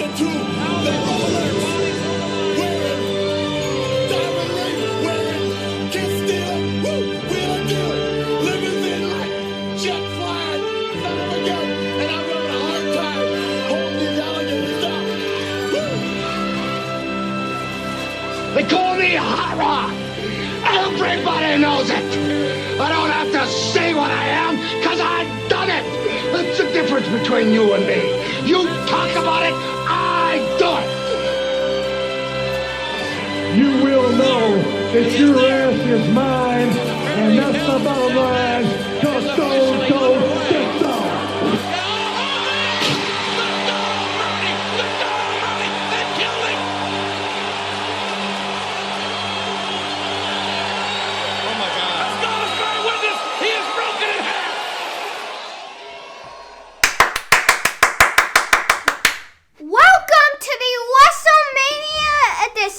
into the Rolex wearing, diamond ring wearing, kiss stealing, wheeling dealing, limousine like, jet flying, son of a gun, and I'm having a hard time holding these alligators down. They call me Hot Rod. Everybody knows it. I don't have to say what I am, because I've done it. That's the difference between you and me. You talk about it, I do it. You will know that your ass is mine, and that's the bottom line. Just go, get down.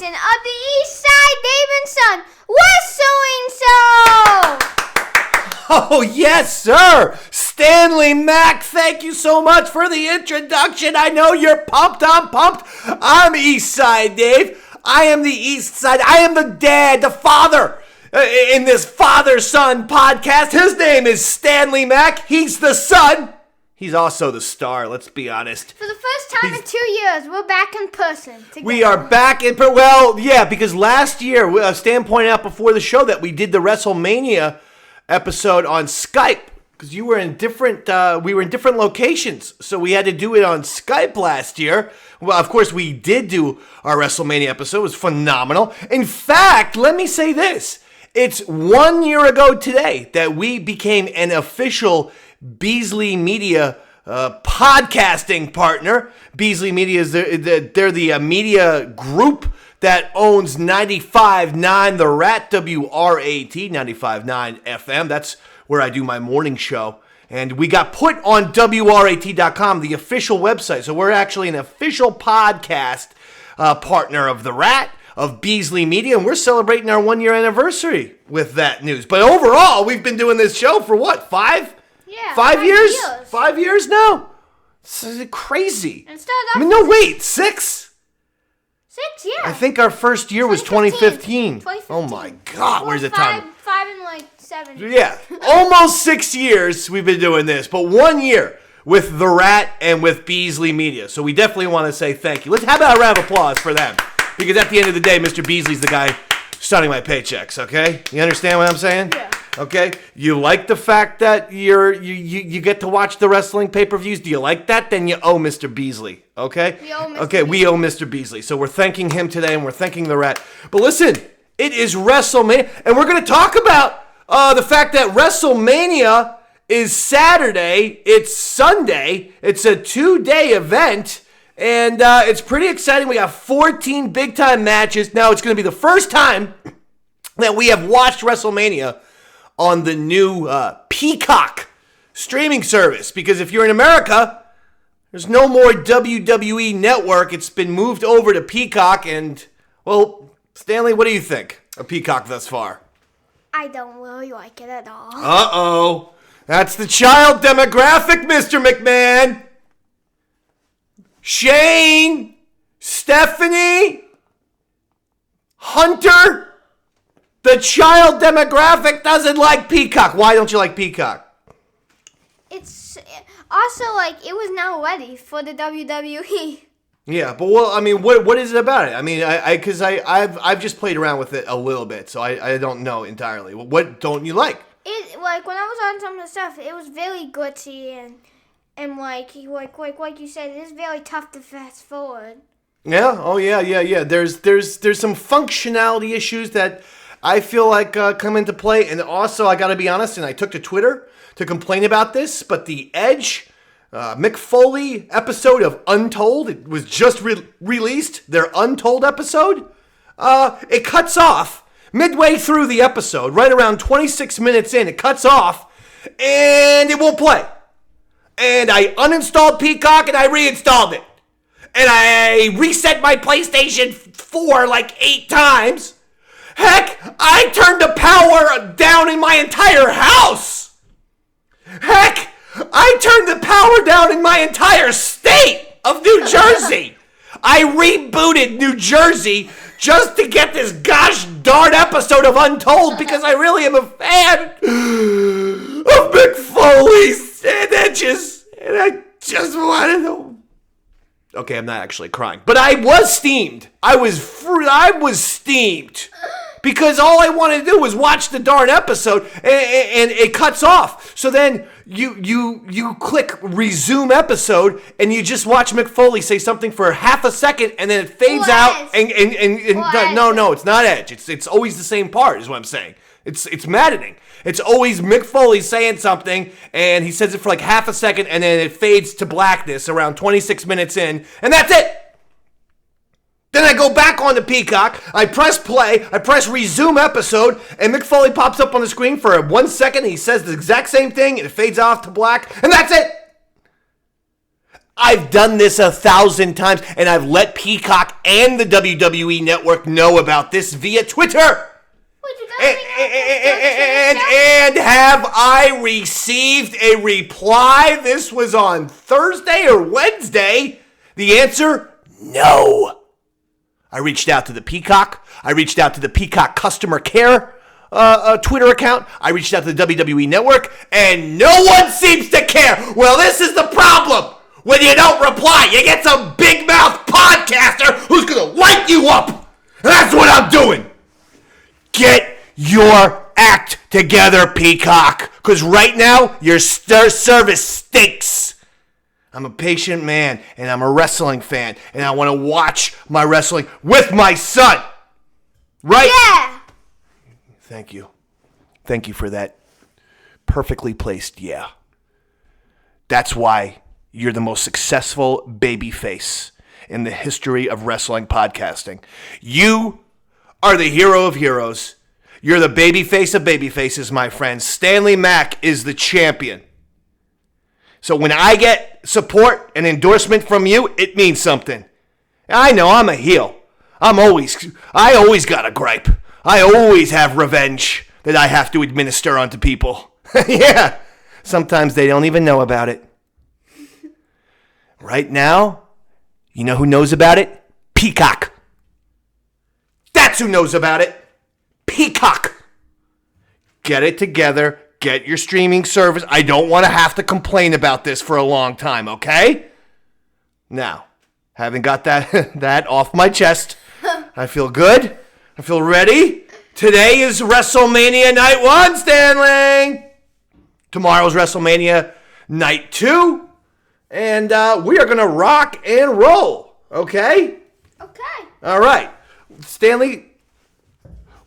Of the Eastside Dave and Son Wrestling Show! Oh, yes, sir! Stanley, Mac, thank you so much for the introduction. I know you're pumped. I'm pumped. I'm Eastside Dave. I am the Eastside. I am the dad, the father in this father-son podcast. His name is Stanley Mac. He's the son. He's also the star, let's be honest. For the first time in 2 years, we're back in person together. We are back in person. Well, yeah, because last year, Stan pointed out before the show that we did the WrestleMania episode on Skype. Because you were in different, we were in different locations. So we had to do it on Skype last year. Well, of course, we did do our WrestleMania episode. It was phenomenal. In fact, let me say this. It's 1 year ago today that we became an official Beasley Media podcasting partner. Beasley Media is they're the media group that owns 95.9 The Rat, WRAT 95.9 FM. That's where I do my morning show. And we got put on WRAT.com, the official website. So we're actually an official podcast partner of The Rat, of Beasley Media, and we're celebrating our 1 year anniversary with that news. But overall, we've been doing this show for what, 5 years? 5 years now? It's crazy. No, wait, 6? 6, yeah. I think our first year was 2015. Oh my God, where's the time? 5 and 7. Yeah, almost 6 years we've been doing this, but 1 year with The Rat and with Beasley Media. So we definitely want to say thank you. Let's have a round of applause for them. Because at the end of the day, Mr. Beasley's the guy starting my paychecks, okay? You understand what I'm saying? Yeah. Okay? You like the fact that you get to watch the wrestling pay-per-views? Do you like that? Then you owe Mr. Beasley, okay? We owe Mr. Okay, we owe Mr. Beasley. So we're thanking him today, and we're thanking The Rat. But listen, it is WrestleMania, and we're going to talk about the fact that WrestleMania is Saturday. It's Sunday. It's a 2-day event. And it's pretty exciting. We got 14 big-time matches. Now, it's going to be the first time that we have watched WrestleMania on the new Peacock streaming service. Because if you're in America, there's no more WWE Network. It's been moved over to Peacock. And, well, Stanley, what do you think of Peacock thus far? I don't really like it at all. Uh-oh. That's the child demographic, Mr. McMahon. Shane, Stephanie, Hunter, the child demographic doesn't like Peacock. Why don't you like Peacock? It's also it was now ready for the WWE. Yeah, but well, I mean, what is it about it? I mean, I've just played around with it a little bit, so I don't know entirely. What don't you like? It when I was on some of the stuff, it was very glitchy and like you said, it is very tough to fast forward. Yeah. Oh yeah. There's some functionality issues that I feel like come into play, and also I got to be honest, and I took to Twitter to complain about this, but the Edge, Mick Foley episode of Untold, it was just released. Their Untold episode, it cuts off midway through the episode, right around 26 minutes in. It cuts off, and it won't play. And I uninstalled Peacock and I reinstalled it. And I reset my PlayStation 4 like 8 times. Heck, I turned the power down in my entire house. Heck, I turned the power down in my entire state of New Jersey. I rebooted New Jersey just to get this gosh darn episode of Untold because I really am a fan of Mick Foley's and Edge's. And I just wanted to... Okay, I'm not actually crying. But I was steamed. I was steamed. Because all I wanted to do was watch the darn episode, and it cuts off. So then you click resume episode, and you just watch Mick Foley say something for half a second, and then it fades out. And no, it's not Edge. It's always the same part, is what I'm saying. It's maddening. It's always Mick Foley saying something, and he says it for like half a second, and then it fades to blackness around 26 minutes in, and that's it. Then I go back on the Peacock, I press play, I press resume episode, and Mick Foley pops up on the screen for 1 second, and he says the exact same thing, and it fades off to black, and that's it! I've done this 1,000 times, and I've let Peacock and the WWE Network know about this via Twitter! And have I received a reply? This was on Thursday or Wednesday. The answer, no. I reached out to the Peacock. I reached out to the Peacock customer care Twitter account. I reached out to the WWE Network, and no one seems to care. Well, this is the problem. When you don't reply, you get some big mouth podcaster who's going to light you up. And that's what I'm doing. Get your act together, Peacock. Because right now, your service stinks. I'm a patient man, and I'm a wrestling fan, and I want to watch my wrestling with my son. Right? Yeah. Thank you. Thank you for that perfectly placed yeah. That's why you're the most successful baby face in the history of wrestling podcasting. You are the hero of heroes. You're the baby face of baby faces, my friend. Stanley Mac is the champion. So when I get support and endorsement from you, it means something. I know I'm a heel. I always got a gripe. I always have revenge that I have to administer onto people. Yeah. Sometimes they don't even know about it. Right now, you know who knows about it? Peacock. That's who knows about it. Peacock. Get it together. Get your streaming service. I don't want to have to complain about this for a long time, okay? Now, having got that off my chest, I feel good. I feel ready. Today is WrestleMania Night 1, Stanley. Tomorrow's WrestleMania Night 2. And we are going to rock and roll, okay? Okay. All right. Stanley,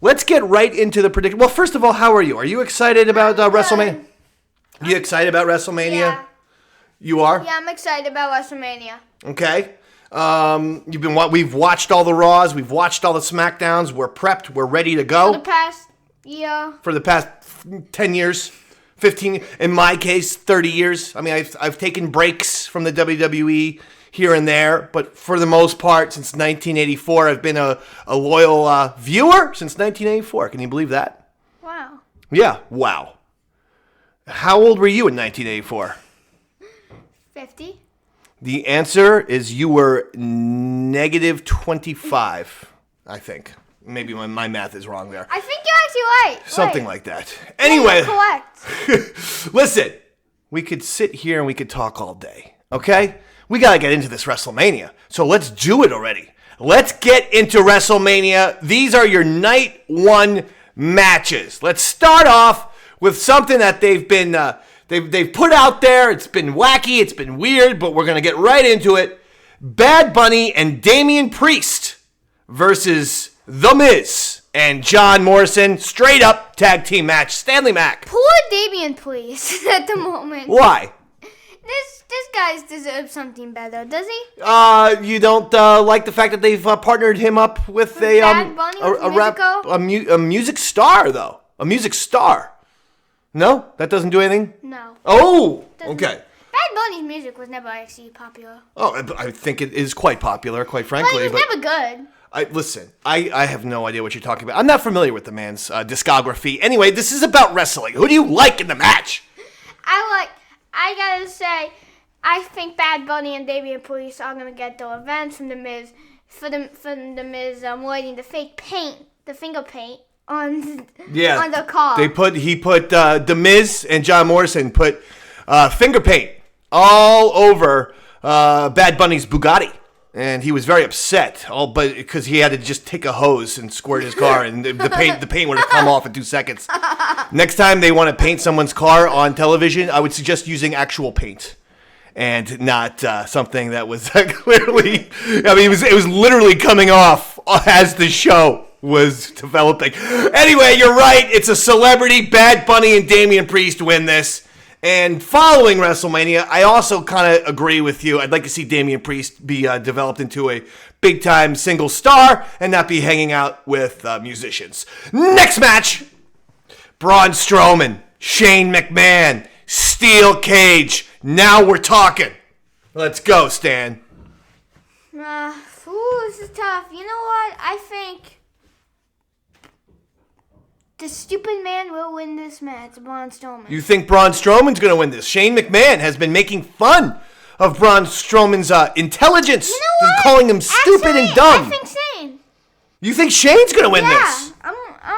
let's get right into the prediction. Well, first of all, how are you? Are you excited about WrestleMania? You excited about WrestleMania? Yeah. You are? Yeah, I'm excited about WrestleMania. Okay. We've watched all the Raws. We've watched all the SmackDowns. We're prepped. We're ready to go. For the past year. For the past 10 years. 15, in my case, 30 years. I mean, I've taken breaks from the WWE here and there, but for the most part, since 1984, I've been a loyal viewer since 1984. Can you believe that? Wow. Yeah, wow. How old were you in 1984? 50. The answer is you were negative 25, I think. Maybe my math is wrong there. I think you're actually right. Something like that. Anyway, yeah, correct. Listen, we could sit here and we could talk all day, okay? We got to get into this WrestleMania, so let's do it already. Let's get into WrestleMania. These are your night one matches. Let's start off with something that they've put out there. It's been wacky, it's been weird, but we're going to get right into it. Bad Bunny and Damian Priest versus The Miz and John Morrison, straight up tag team match. Stanley Mac. Poor Damien, please, at the moment. Why? This guy deserves something better, does he? You don't like the fact that they've partnered him up with Bad Bunny, a music star, though. A music star. No? That doesn't do anything? No. Oh, Doesn't. okay. Bad Bunny's music was never actually popular. Oh, I think it is quite popular, quite frankly. But it was never good. I have no idea what you're talking about. I'm not familiar with the man's discography. Anyway, this is about wrestling. Who do you like in the match? I gotta say, I think Bad Bunny and Davey and Police are gonna get the revenge from the Miz for the Miz lighting the fake paint, the finger paint on the car. He put the Miz and John Morrison put finger paint all over Bad Bunny's Bugatti. And he was very upset, but because he had to just take a hose and squirt his car, and the paint would have come off in 2 seconds. Next time they want to paint someone's car on television, I would suggest using actual paint, and not something that was clearly. I mean, it was literally coming off as the show was developing. Anyway, you're right. It's a celebrity. Bad Bunny and Damian Priest win this. And following WrestleMania, I also kind of agree with you. I'd like to see Damian Priest be developed into a big-time single star and not be hanging out with musicians. Next match, Braun Strowman, Shane McMahon, Steel Cage. Now we're talking. Let's go, Stan. This is tough. You know what? I think the stupid man will win this match, Braun Strowman. You think Braun Strowman's going to win this? Shane McMahon has been making fun of Braun Strowman's intelligence. You know what? Calling him stupid and dumb. I think Shane. You think Shane's going to win this? I'm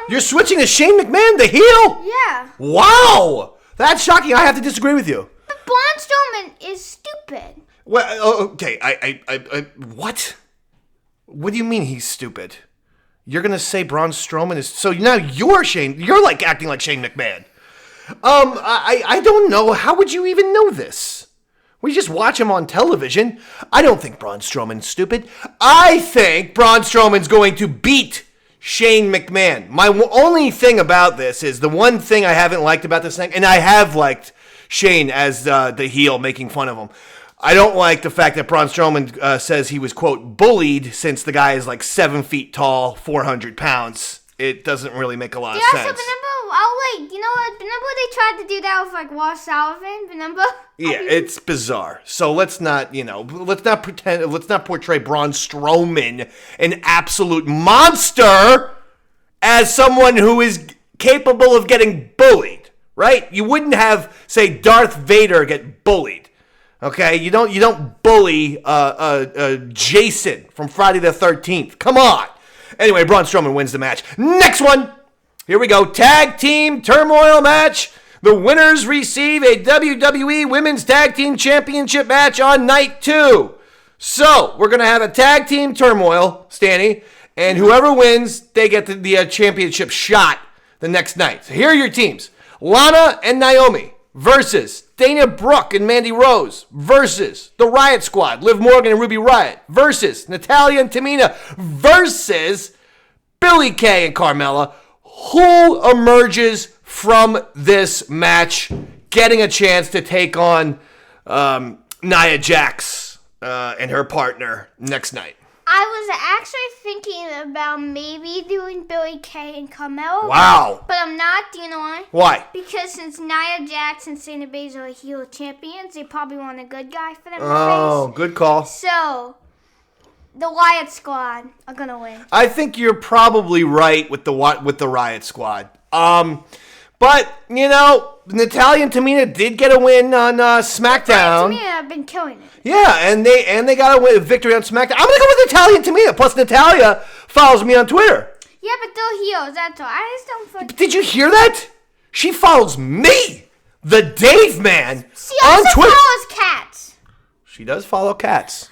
You're switching to Shane McMahon, the heel? Yeah. Wow. That's shocking. I have to disagree with you. But Braun Strowman is stupid. Well, okay. What? What do you mean he's stupid? You're going to say Braun Strowman is... So now you're Shane... You're like acting like Shane McMahon. I don't know. How would you even know this? We just watch him on television. I don't think Braun Strowman's stupid. I think Braun Strowman's going to beat Shane McMahon. My only thing about this is the one thing I haven't liked about this thing, and I have liked Shane as the heel making fun of him. I don't like the fact that Braun Strowman says he was, quote, bullied since the guy is like 7 feet tall, 400 pounds. It doesn't really make a lot of sense. You know what? Remember they tried to do that with like Ross Sullivan? Remember? Yeah, it's bizarre. So let's not portray Braun Strowman, an absolute monster, as someone who is capable of getting bullied, right? You wouldn't have, say, Darth Vader get bullied. Okay, you don't bully Jason from Friday the 13th. Come on. Anyway, Braun Strowman wins the match. Next one. Here we go. Tag team turmoil match. The winners receive a WWE Women's Tag Team Championship match on night 2. So we're gonna have a tag team turmoil, Stanny, and whoever wins, they get the championship shot the next night. So here are your teams: Lana and Naomi versus Dana Brooke and Mandy Rose versus the Riot Squad, Liv Morgan and Ruby Riott versus Natalya and Tamina versus Billie Kay and Carmella. Who emerges from this match getting a chance to take on Nia Jax and her partner next night? I was actually thinking about maybe doing Billie Kay and Carmella. Wow. But I'm not. Do you know why? Why? Because since Nia Jax and Shayna Baszler are heel champions, they probably want a good guy for them to Oh, face. good call. So, the Riot Squad are going to win. I think you're probably right with the Riot Squad. But, you know, Natalya and Tamina did get a win on SmackDown. Tamina have been killing it. Yeah, and they got a victory on SmackDown. I'm going to go with Natalya and Tamina. Plus, Natalya follows me on Twitter. Yeah, but they're heels, that's all. I just don't feel... Did you hear that? She follows me, the Dave Man, She on also Twitter. follows cats. She does follow cats.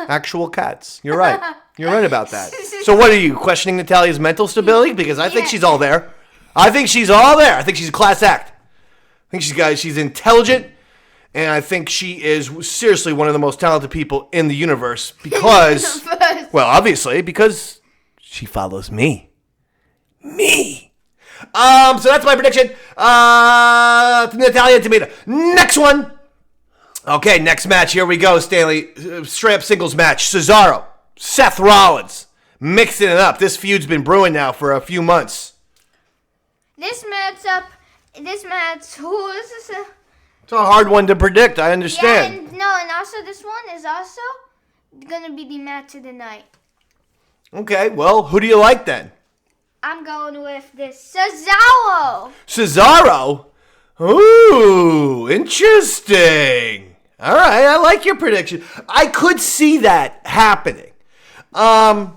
Actual cats. You're right. You're right about that. So what are you, questioning Natalya's mental stability? Because I think she's all there. I think she's all there. I think she's a class act. I think she's intelligent, and I think she is seriously one of the most talented people in the universe because, well, obviously, because she follows me. Me. So that's my prediction. Natalya and Tamina. Next one. Okay, next match. Here we go, Stanley. Straight up singles match. Cesaro, Seth Rollins. Mixing it up. This feud's been brewing now for a few months. This match, who is this? It's a hard one to predict, I understand. Yeah, and also this one is also going to be the match of the night. Okay, well, who do you like then? I'm going with this Cesaro. Cesaro? Ooh, interesting. All right, I like your prediction. I could see that happening. But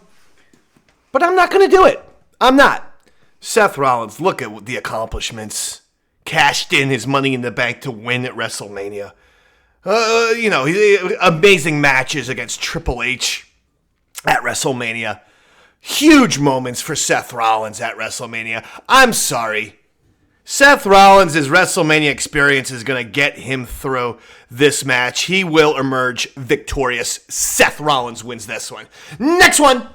I'm not going to do it. I'm not. Seth Rollins, look at the accomplishments. Cashed in his Money in the Bank to win at WrestleMania. Amazing matches against Triple H at WrestleMania. Huge moments for Seth Rollins at WrestleMania. I'm sorry. Seth Rollins' WrestleMania experience is going to get him through this match. He will emerge victorious. Seth Rollins wins this one. Next one.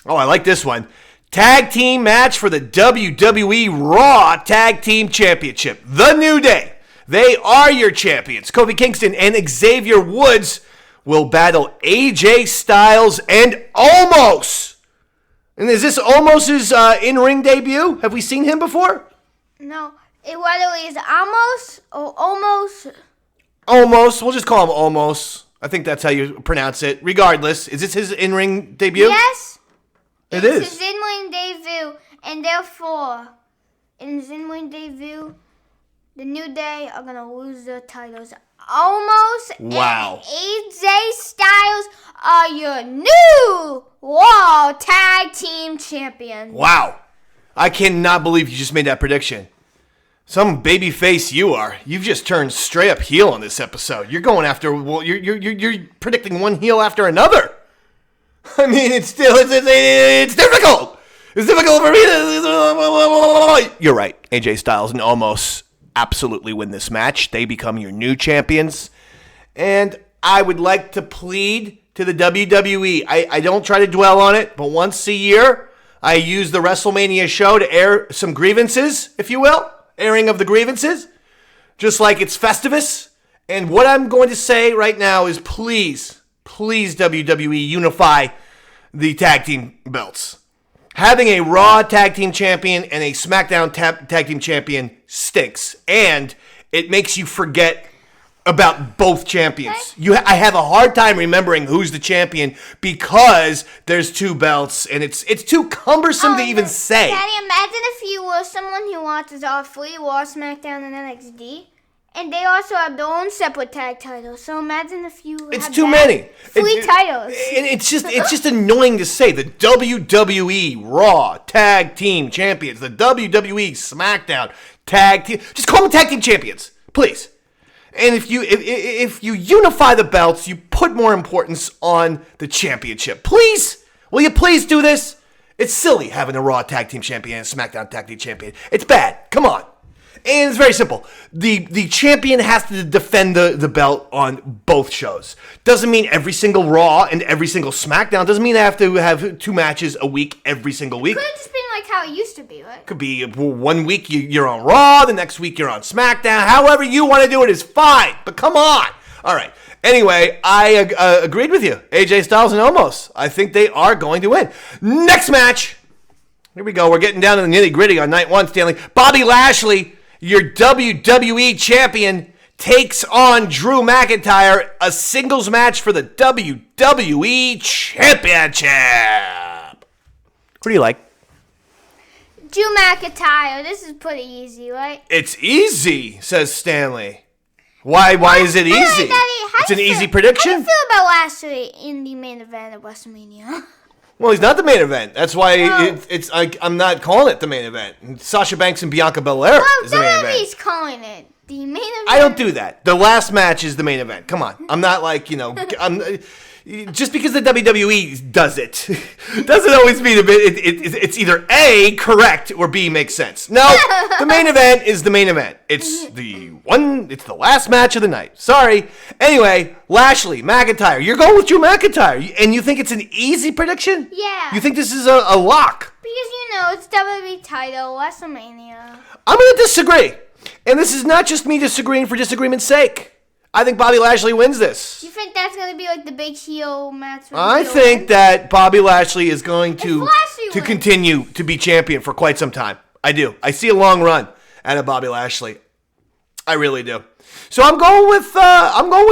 Oh, I like this one. Tag team match for the WWE Raw Tag Team Championship. The New Day. They are your champions. Kofi Kingston and Xavier Woods will battle AJ Styles and Omos. And is this Omos' in-ring debut? Have we seen him before? No. Whether it's Amos or Almost. Omos. We'll just call him Omos. I think that's how you pronounce it. Regardless, is this his in-ring debut? Yes. It It's is. his in-ring debut, and therefore, in his in-ring debut, the New Day are going to lose their titles. Almost. Wow. And AJ Styles are your new Raw Tag Team Champions. Wow. I cannot believe you just made that prediction. Some baby face you are. You've just turned straight up heel on this episode. You're going after, well, you're predicting one heel after another. I mean, it's difficult. It's difficult for me to... You're right. AJ Styles and Omos absolutely win this match. They become your new champions. And I would like to plead to the WWE. I don't try to dwell on it, but once a year, I use the WrestleMania show to air some grievances, if you will. Airing of the grievances. Just like it's Festivus. And what I'm going to say right now is please WWE unify the tag team belts. Having a Raw tag team champion and a SmackDown tag team champion stinks. And it makes you forget about both champions. I have a hard time remembering who's the champion because there's two belts and it's too cumbersome to even say. Daddy, imagine if you were someone who watches all three Raw, SmackDown, and NXT. And they also have their own separate tag titles. So imagine if you It's have too many. Three titles. It's just annoying to say. The WWE Raw Tag Team Champions, the WWE SmackDown Tag Team. Just call them Tag Team Champions, please. And if you unify the belts, you put more importance on the championship. Please, will you please do this? It's silly having a Raw Tag Team Champion and a SmackDown Tag Team Champion. It's bad. Come on. And it's very simple. The champion has to defend the belt on both shows. Doesn't mean every single Raw and every single SmackDown. Doesn't mean I have to have 2 matches a week every single week. Could have just been like how it used to be, right? Could be 1 week you're on Raw, the next week you're on SmackDown. However you want to do it is fine. But come on. All right. Anyway, I agreed with you. AJ Styles and Omos. I think they are going to win. Next match. Here we go. We're getting down to the nitty-gritty on night 1, Stanley. Bobby Lashley, your WWE champion, takes on Drew McIntyre, a singles match for the WWE Championship. What do you like? Drew McIntyre. This is pretty easy, right? It's easy, says Stanley. Why is it easy? It's an easy prediction. How do you feel about Lashley in the main event of WrestleMania? Well, he's not the main event. That's why I'm not calling it the main event. Sasha Banks and Bianca Belair is the main event. WWE's calling it the main event. I don't do that. The last match is the main event. Come on. I'm not like, just because the WWE does it doesn't always mean it's either A, correct, or B, makes sense. No, the main event is the main event. It's the last match of the night. Sorry. Anyway, Lashley, McIntyre. You're going with Drew McIntyre, and you think it's an easy prediction? Yeah. You think this is a lock? Because, it's WWE title, WrestleMania. I'm going to disagree. And this is not just me disagreeing for disagreement's sake. I think Bobby Lashley wins this. You think that's going to be like the big heel match? I think that Bobby Lashley is going to continue to be champion for quite some time. I do. I see a long run out of Bobby Lashley. I really do. So I'm going with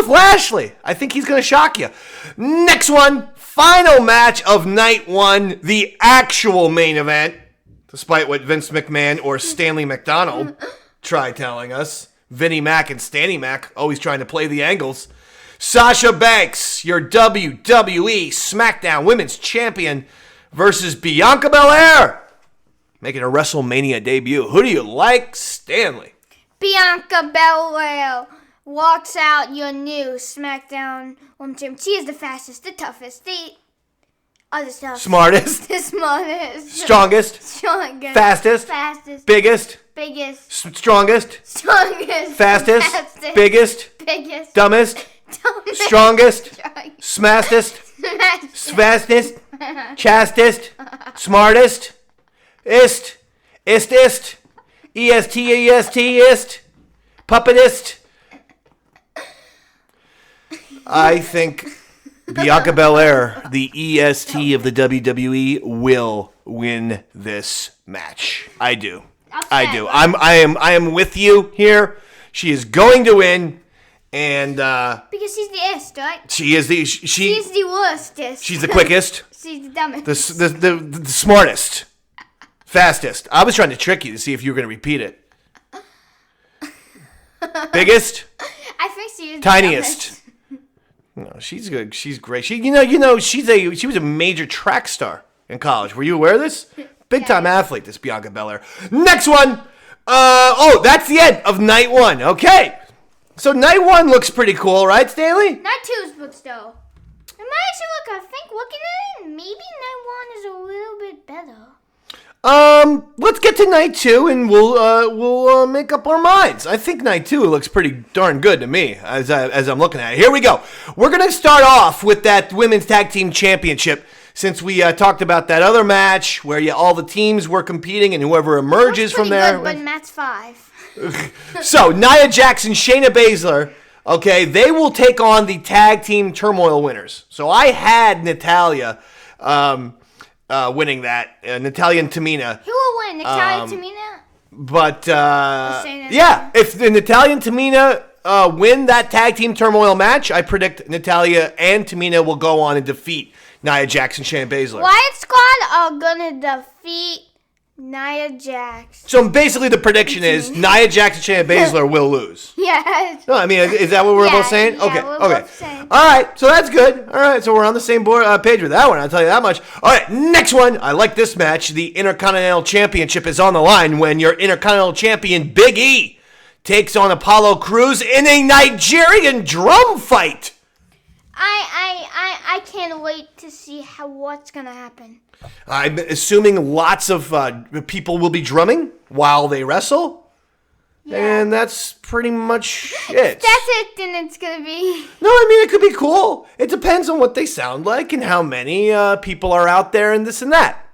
Lashley. I think he's going to shock you. Next one, final match of night 1, the actual main event, despite what Vince McMahon or Stanley McDonald try telling us. Vinnie Mac and Stanny Mac always trying to play the angles. Sasha Banks, your WWE SmackDown Women's Champion, versus Bianca Belair, making a WrestleMania debut. Who do you like, Stanley? Bianca Belair walks out your new SmackDown Women's Champion. She is the fastest, the toughest, the other stuff. Smartest. The smartest. Strongest. Strongest. Fastest. Fastest. Biggest. Biggest. Strongest. Strongest. Fastest. Fastest. Biggest. Biggest. Dumbest. Dumbest. Strongest. Strongest. Smastest. Fastest. Fastest. Chastest. Smartest. Ist. Ist. Est. Puppetist. I think Bianca Belair, the EST of the WWE, will win this match. I do. I do. I am with you here. She is going to win, and because she's the ist, right? she is the She's the worstest. she's the quickest, She's the dumbest. the smartest, fastest. I was trying to trick you to see if you were going to repeat it. Biggest, I think she is the tiniest. dumbest. No, she's good. She's great. She was a major track star in college. Were you aware of this? Big time athlete, this Bianca Belair. Next one. That's the end of night one. Okay. So night one looks pretty cool, right, Stanley? Night 2's looks though. It might actually look, I think looking at it, maybe night 1 is a little bit better. Let's get to night 2 and we'll make up our minds. I think night 2 looks pretty darn good to me as I'm looking at it. Here we go. We're gonna start off with that women's tag team championship. Since we talked about that other match where all the teams were competing and whoever emerges from there. Good, but match 5. So Nia Jax and Shayna Baszler, okay, they will take on the tag team turmoil winners. So I had Natalya winning that, Natalya and Tamina. Who will win, Natalya Tamina? But yeah, if the Natalya and Tamina win that tag team turmoil match, I predict Natalya and Tamina will go on and defeat Nia Jax and Shayna Baszler. Wyatt Squad are gonna defeat Nia Jax. So basically the prediction is Nia Jax and Shayna Baszler will lose. Yes. No, I mean, is that what we're both saying? Yeah, Okay, we're okay. both saying. All right, so that's good. All right, so we're on the same page with that one, I'll tell you that much. All right, next one. I like this match. The Intercontinental Championship is on the line when your Intercontinental Champion Big E takes on Apollo Crews in a Nigerian drum fight. I can't wait to see what's gonna happen. I'm assuming lots of people will be drumming while they wrestle. Yeah. And that's pretty much it. That's it, then it's gonna be. No, I mean, it could be cool. It depends on what they sound like and how many people are out there and this and that.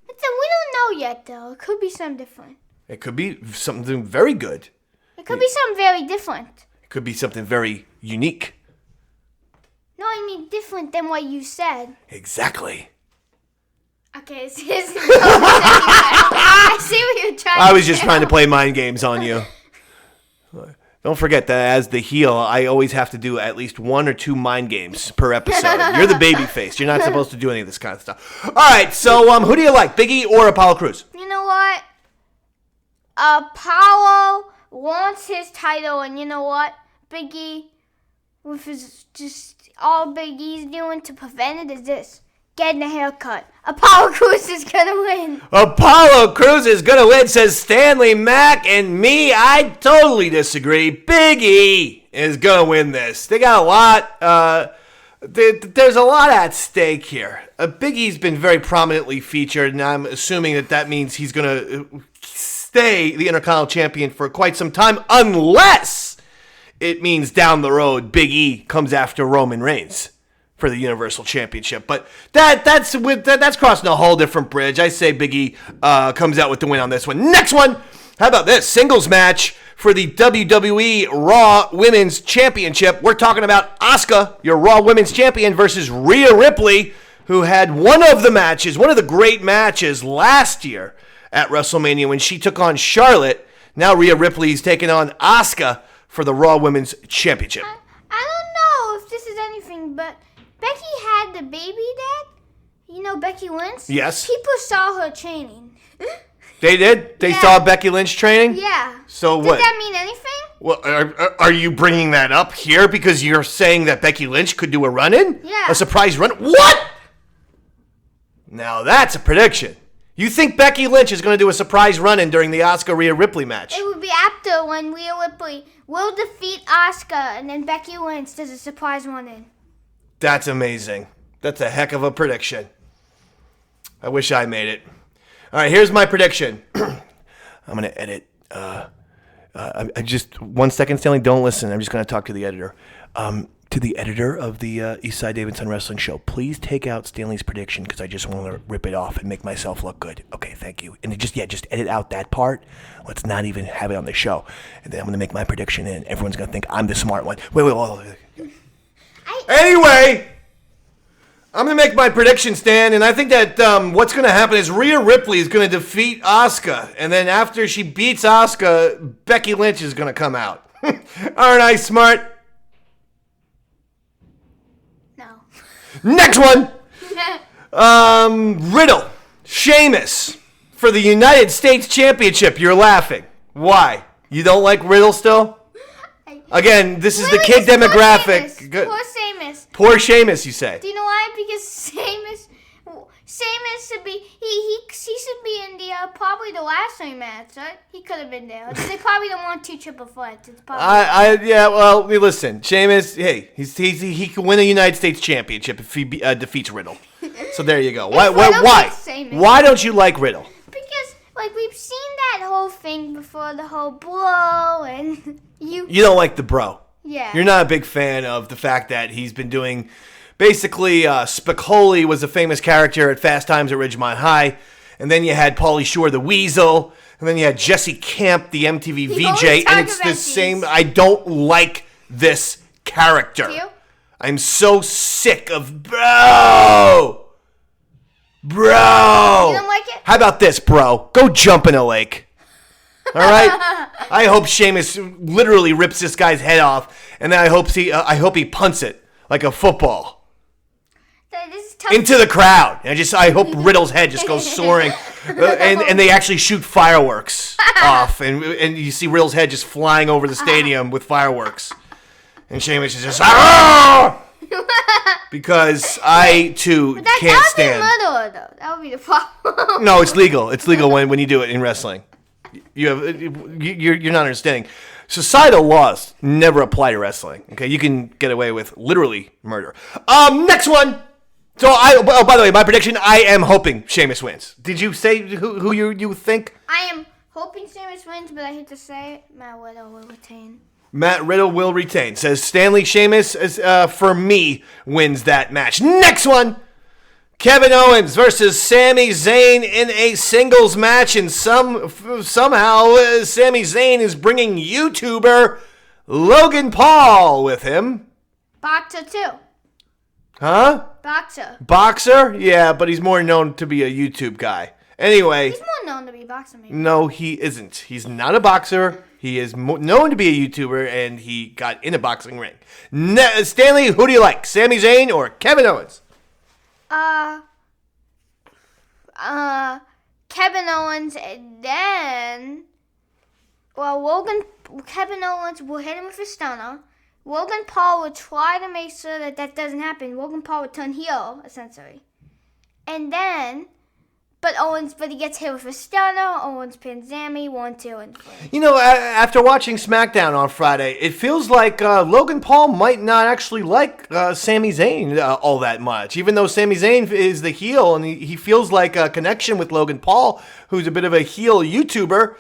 We don't know yet, though. It could be something different. It could be something very good. It could be something very different. It could be something very unique. No, I mean different than what you said. Exactly. Okay, I see what you're trying to do. I was just trying to play mind games on you. Don't forget that as the heel, I always have to do at least 1 or 2 mind games per episode. You're the baby face. You're not supposed to do any of this kind of stuff. All right, so who do you like, Big E or Apollo Crews? You know what? Apollo wants his title, and you know what? Big E, with his just all Big E's doing to prevent it is this. Getting a haircut. Apollo Crews is going to win. Apollo Crews is going to win, says Stanley Mac. And me, I totally disagree. Big E is going to win this. They got a lot. There's a lot at stake here. Big E's been very prominently featured, and I'm assuming that means he's going to stay the Intercontinental Champion for quite some time, unless it means down the road Big E comes after Roman Reigns for the Universal Championship. But that's crossing a whole different bridge. I say Big E comes out with the win on this one. Next one, how about this? Singles match for the WWE Raw Women's Championship. We're talking about Asuka, your Raw Women's Champion, versus Rhea Ripley, who had one of the great matches last year at WrestleMania when she took on Charlotte. Now Rhea Ripley's taking on Asuka for the Raw Women's Championship. I don't know if this is anything, but Becky had the baby dad. You know Becky Lynch? Yes. People saw her training. They did? They saw Becky Lynch training? Yeah. So what? Did that mean anything? Well, are you bringing that up here because you're saying that Becky Lynch could do a run-in? Yeah. A surprise run? What? Now that's a prediction. You think Becky Lynch is going to do a surprise run-in during the Asuka Rhea Ripley match? It would be after when Rhea Ripley will defeat Asuka and then Becky Lynch does a surprise run-in. That's amazing. That's a heck of a prediction. I wish I made it. All right, here's my prediction. I'm going to edit. I just 1 second, Stanley. Don't listen. I'm just going to talk to the editor. To the editor of the Eastside Davidson Wrestling Show, please take out Stanley's prediction because I just want to rip it off and make myself look good. Okay, thank you. And just edit out that part. Let's not even have it on the show. And then I'm going to make my prediction, and everyone's going to think I'm the smart one. Wait. Anyway, I'm going to make my prediction, Stan, and I think that what's going to happen is Rhea Ripley is going to defeat Asuka, and then after she beats Asuka, Becky Lynch is going to come out. Aren't I smart? No. Next one. Riddle, Sheamus for the United States Championship. You're laughing. Why? You don't like Riddle still? Again, this is the kid demographic. Poor Sheamus. Poor Sheamus, you say? Do you know why? Because Sheamus should be he should be in the probably the last match, right? He could have been there. They probably don't want 2 triple threats. It's probably well, listen, Sheamus. Hey, he can win a United States Championship if he defeats Riddle. So there you go. Why? Why don't you like Riddle? Because we've seen that whole thing before, the whole bro and you. You don't like the bro. Yeah. You're not a big fan of the fact that he's been doing. Basically, Spicoli was a famous character at Fast Times at Ridgemont High. And then you had Pauly Shore, the Weasel. And then you had Jesse Camp, the MTV VJ. And it's the same. I don't like this character. Do you? I'm so sick of bro. Bro. You don't like it? How about this, bro? Go jump in a lake. All right? I hope Sheamus literally rips this guy's head off. And then I hope he punts it like a football. Into the crowd. And I hope Riddle's head just goes soaring. And they actually shoot fireworks off. And you see Riddle's head just flying over the stadium with fireworks. And Sheamus is just, ah! Because I, too, can't stand. That would be murder, though. That would be the problem. No, it's legal. It's legal when you do it in wrestling. You're not understanding. Societal laws never apply to wrestling. Okay, you can get away with literally murder. Next one. So by the way, my prediction: I am hoping Sheamus wins. Did you say who you think? I am hoping Sheamus wins, but I hate to say it, Matt Riddle will retain. Matt Riddle will retain. Says Stanley. Sheamus for me wins that match. Next one. Kevin Owens versus Sami Zayn in a singles match, and somehow Sami Zayn is bringing YouTuber Logan Paul with him. Boxer too. Huh? Boxer? Yeah, but he's more known to be a YouTube guy. Anyway. He's more known to be a boxer, maybe. No, he isn't. He's not a boxer. He is known to be a YouTuber, and he got in a boxing ring. Stanley, who do you like? Sami Zayn or Kevin Owens? Kevin Owens, and then, Kevin Owens will hit him with a stunner. Logan Paul will try to make sure that doesn't happen. Logan Paul will turn heel, essentially. And then, but he gets hit with a stunner. Owens pins Sami, 1, 2, and 3. You know, after watching SmackDown on Friday, it feels like Logan Paul might not actually like Sami Zayn all that much. Even though Sami Zayn is the heel, and he feels like a connection with Logan Paul, who's a bit of a heel YouTuber.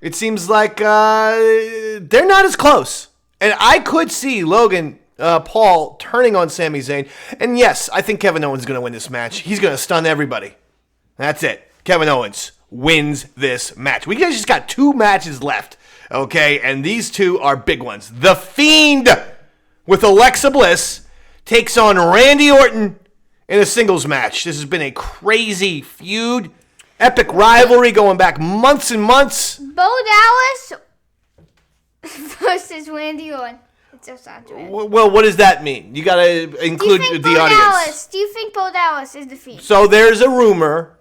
It seems like they're not as close. And I could see Logan Paul turning on Sami Zayn. And yes, I think Kevin Owens is going to win this match. He's going to stun everybody. That's it. Kevin Owens wins this match. We just got 2 matches left, okay? And these 2 are big ones. The Fiend with Alexa Bliss takes on Randy Orton in a singles match. This has been a crazy feud. Epic rivalry going back months and months. Bo Dallas versus Randy Orton. It just sounds weird. Well, what does that mean? You got to include the audience. Do you think Bo Dallas is the Fiend? So there's a rumor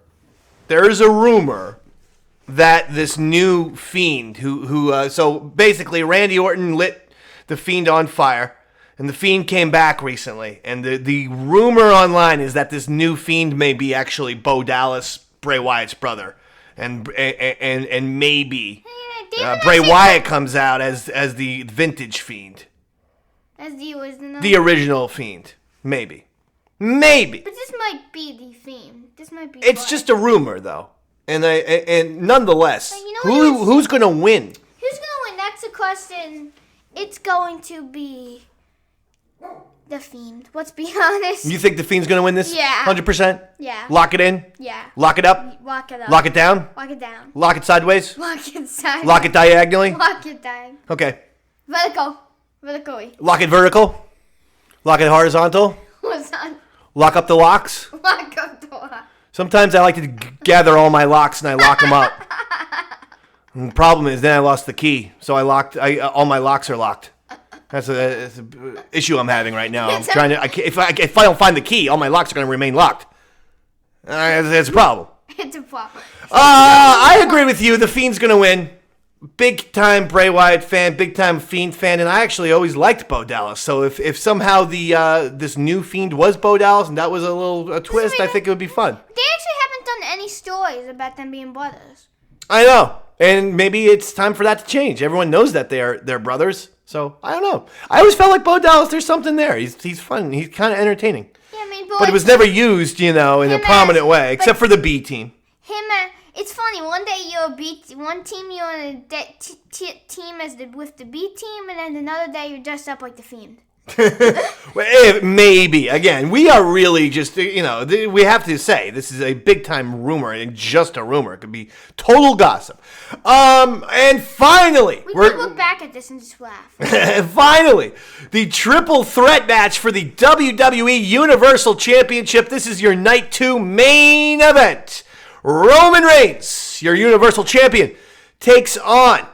that this new Fiend, so basically Randy Orton lit the Fiend on fire, and the Fiend came back recently, and the rumor online is that this new Fiend may be actually Bo Dallas, Bray Wyatt's brother, and maybe Bray Wyatt comes out as the vintage Fiend, as the original. The original Fiend, maybe. But this might be the theme. This might be. It's just a rumor, though, and nonetheless, You know who's gonna win? Who's gonna win? That's the question. It's going to be the Fiend. Let's be honest. You think the Fiend's gonna win this? Yeah. 100%? Yeah. Lock it in? Yeah. Lock it up? Lock it up. Lock it down? Lock it down. Lock it sideways? Lock it sideways. Lock it diagonally? Lock it down. Okay. Vertically. Lock it vertical? Lock it horizontal? What's on? Lock up the locks? Lock up the lock. Sometimes I like to gather all my locks and I lock them up. And the problem is then I lost the key, so all my locks are locked. That's an issue I'm having right now. I'm trying to. If I don't find the key, all my locks are going to remain locked. It's a problem. It's a problem. I agree with you. The Fiend's going to win. Big time Bray Wyatt fan, big time Fiend fan, and I actually always liked Bo Dallas. So if somehow this new Fiend was Bo Dallas and that was a twist, I think it would be fun. They actually haven't done any stories about them being brothers. I know, and maybe it's time for that to change. Everyone knows that they're brothers. So I don't know. I always felt like Bo Dallas. There's something there. He's fun. He's kind of entertaining. Yeah, I mean, but it was never used, in a prominent way, except for the B team. It's funny. One day you're one team you're on a team with the B team, and then another day you're dressed up like the Fiend. Well, maybe. Again, we are really just, we have to say this is a big time rumor and just a rumor. It could be total gossip. And finally, we can look back at this and just laugh. Finally, the triple threat match for the WWE Universal Championship. This is your night 2 main event. Roman Reigns, your Universal Champion, takes on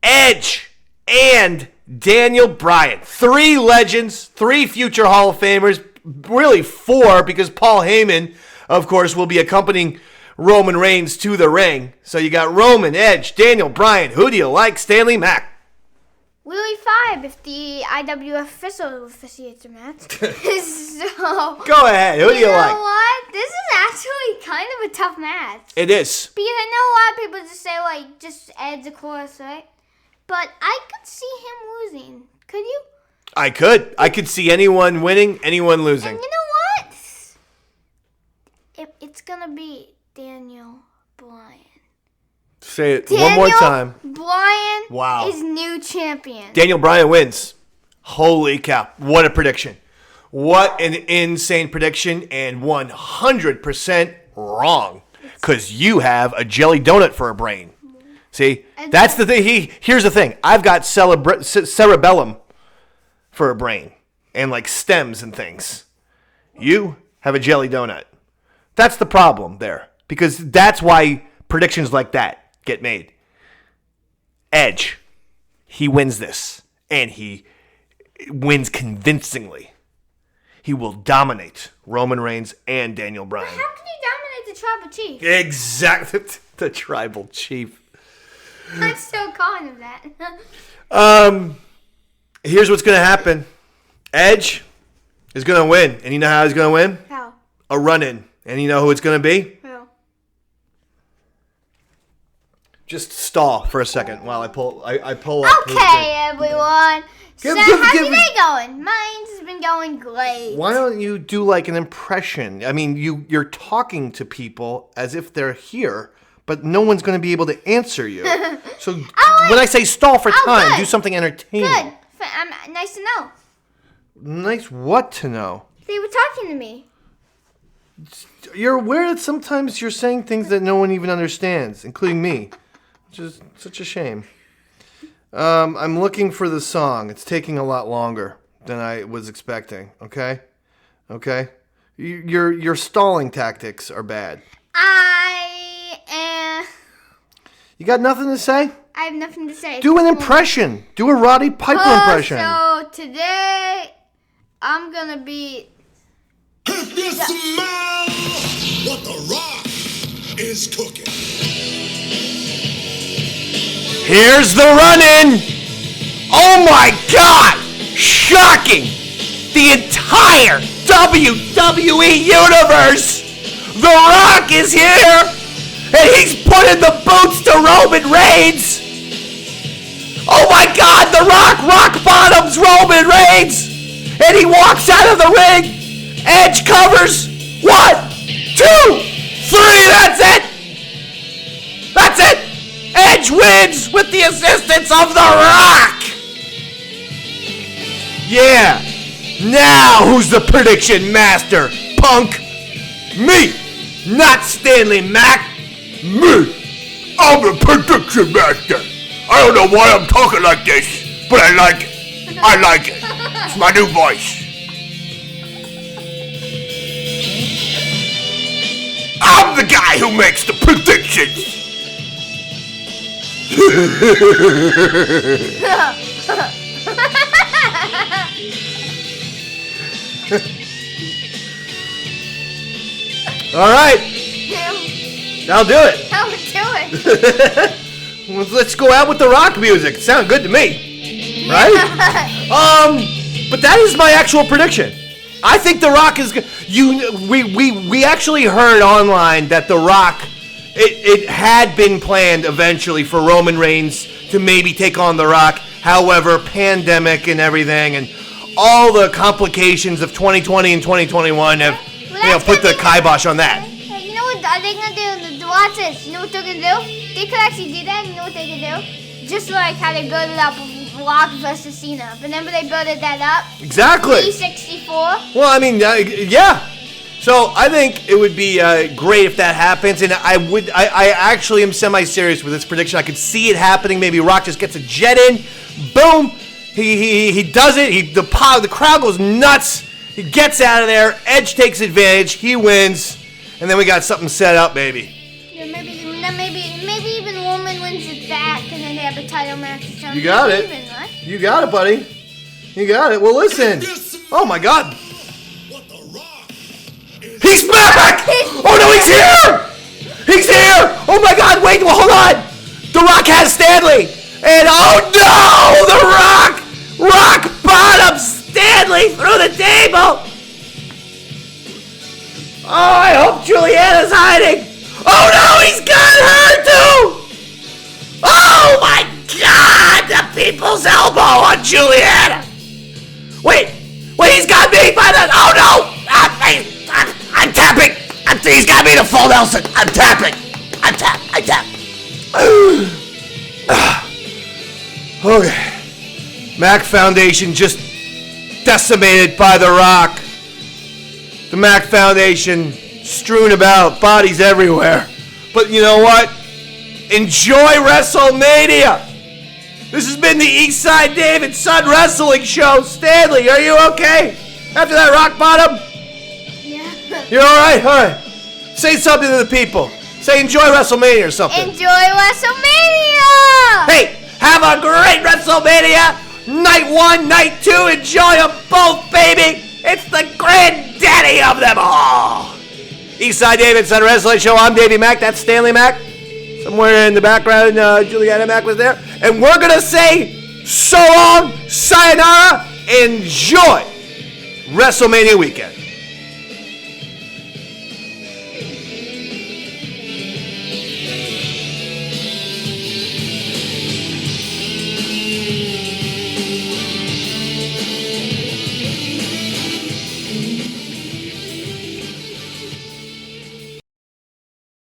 Edge and Daniel Bryan. 3 legends, 3 future Hall of Famers, really 4 because Paul Heyman, of course, will be accompanying Roman Reigns to the ring. So you got Roman, Edge, Daniel Bryan. Who do you like, Stanley Mac? Really 5 if the IWF official officiates the match. So, go ahead. Who do you like? You know what? This is actually kind of a tough match. It is. Because I know a lot of people just say, just Edge, of course, right? But I could see him losing. Could you? I could. I could see anyone winning, anyone losing. And you know what? It's going to be Daniel Bryan. Say it one more time. Bryan is new champion. Daniel Bryan wins. Holy cow. What a prediction. What an insane prediction and 100% wrong. Because you have a jelly donut for a brain. See? That's the thing. Here's the thing. I've got cerebellum for a brain. And stems and things. You have a jelly donut. That's the problem there. Because that's why predictions like that get made. Edge, he wins this, and he wins convincingly. He will dominate Roman Reigns and Daniel Bryan. But how can you dominate the Tribal Chief? Exactly, the Tribal Chief. I'm still calling him that. Here's what's going to happen. Edge is going to win, and you know how he's going to win? How? A run-in, and you know who it's going to be? Just stall for a second while I pull up. Okay, everyone. So how's your day going? Mine's been going great. Why don't you do an impression? I mean, you're talking to people as if they're here, but no one's going to be able to answer you. So when I say stall for time, do something entertaining. Good. Nice to know. Nice what to know? They were talking to me. You're aware that sometimes you're saying things that no one even understands, including me. Which is such a shame. I'm looking for the song. It's taking a lot longer than I was expecting. Okay? Your stalling tactics are bad. You got nothing to say? I have nothing to say. Do an impression. Do a Roddy Piper impression. So today, I'm gonna be... If you smell what the Rock is cooking. Here's the run-in. Oh my God! Shocking! The entire WWE Universe! The Rock is here! And he's putting the boots to Roman Reigns! Oh my God! The Rock bottoms Roman Reigns! And he walks out of the ring! Edge covers! 1, 2, 3! That's it! That's it! Edge wins with the assistance of The Rock! Yeah! Now who's the prediction master, punk? Me! Not Stanley, Mac! Me! I'm the prediction master. I don't know why I'm talking like this, but I like it. I like it. It's my new voice. I'm the guy who makes the predictions. All right, I'll do it. I'll do it. Let's go out with the Rock music. It sounded good to me, right? But that is my actual prediction. I think The Rock is. We actually heard online that The Rock, it had been planned eventually for Roman Reigns to maybe take on The Rock. However, pandemic and everything, and all the complications of 2020 and 2021 have put the kibosh on that. You know what they're gonna do? Watch this. You know what they're gonna do? They could actually do that. You know what they could do? Just like how they built it up with Rock versus Cena. Remember they built that up? Exactly. 364. Well, I mean, yeah. So I think it would be great if that happens, and I actually am semi-serious with this prediction. I could see it happening. Maybe Rock just gets a jet in, boom, he does it. The crowd goes nuts. He gets out of there. Edge takes advantage. He wins, and then we got something set up, baby. Yeah, maybe even Roman wins it back, and then they have a title match or something. You got it. Even, right? You got it, buddy. You got it. Well, listen. Oh my God. He's back! Oh no, he's here! He's here! Oh my God, wait, well, hold on! The Rock has Stanley! And oh no! The Rock bottoms Stanley through the table! Oh, I hope Juliana's hiding! Oh no, he's got her too! Oh my God! The people's elbow on Juliana! Wait, he's got me by the... Oh no! I'm tapping! He's got me to full Nelson! I'm tapping! I tap! Okay. Mac Foundation just decimated by The Rock. The Mac Foundation strewn about, bodies everywhere. But you know what? Enjoy WrestleMania! This has been the Eastside Dave and Son Wrestling Show. Stanley, are you okay? After that rock bottom? You're alright? Alright. Say something to the people. Say enjoy WrestleMania or something. Enjoy WrestleMania! Hey, have a great WrestleMania! Night 1, Night 2, enjoy them both, baby! It's the granddaddy of them all! Eastside David Son Wrestling Show. I'm Davey Mac. That's Stanley Mac. Somewhere in the background, Juliana Mac was there. And we're gonna say so long, sayonara, enjoy WrestleMania weekend.